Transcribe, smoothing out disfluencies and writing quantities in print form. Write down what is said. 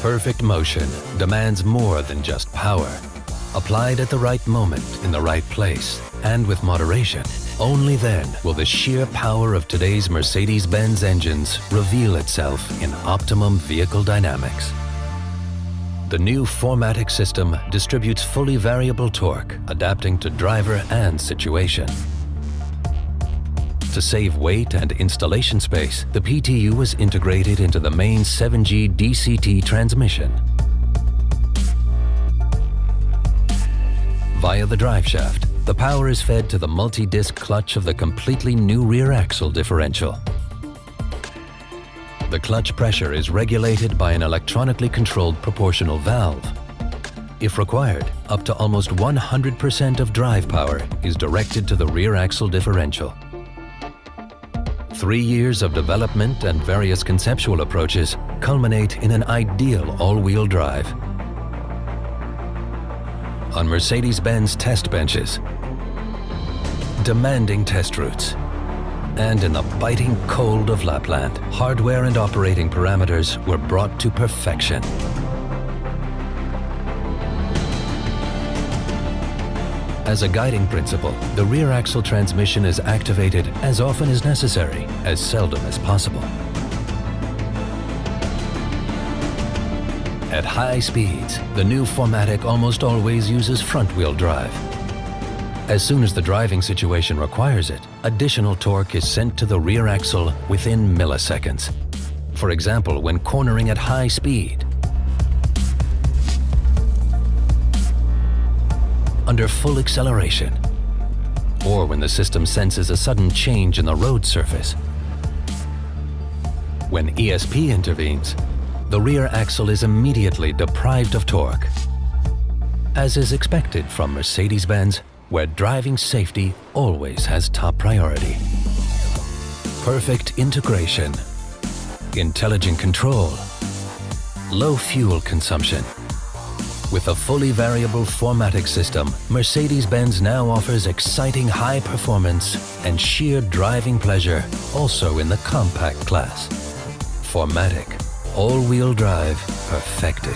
Perfect motion demands more than just power. Applied at the right moment in the right place and with moderation, only then will the sheer power of today's Mercedes-Benz engines reveal itself in optimum vehicle dynamics. The new Matic system distributes fully variable torque, adapting to driver and situation. To save weight and installation space, the PTU was integrated into the main 7G DCT transmission. Via the driveshaft, the power is fed to the multi-disc clutch of the completely new rear axle differential. The clutch pressure is regulated by an electronically controlled proportional valve. If required, up to almost 100% of drive power is directed to the rear axle differential. 3 years of development and various conceptual approaches culminate in an ideal all-wheel drive. On Mercedes-Benz test benches, demanding test routes, and in the biting cold of Lapland, hardware and operating parameters were brought to perfection. As a guiding principle, the rear axle transmission is activated as often as necessary, as seldom as possible. At high speeds, the new Matic almost always uses front-wheel drive. As soon as the driving situation requires it, additional torque is sent to the rear axle within milliseconds. For example, when cornering at high speed, under full acceleration, or when the system senses a sudden change in the road surface. When ESP intervenes, the rear axle is immediately deprived of torque, as is expected from Mercedes-Benz, where driving safety always has top priority. Perfect integration, intelligent control, low fuel consumption. With a fully variable Matic system, Mercedes-Benz now offers exciting high performance and sheer driving pleasure also in the compact class. Matic, all-wheel drive perfected.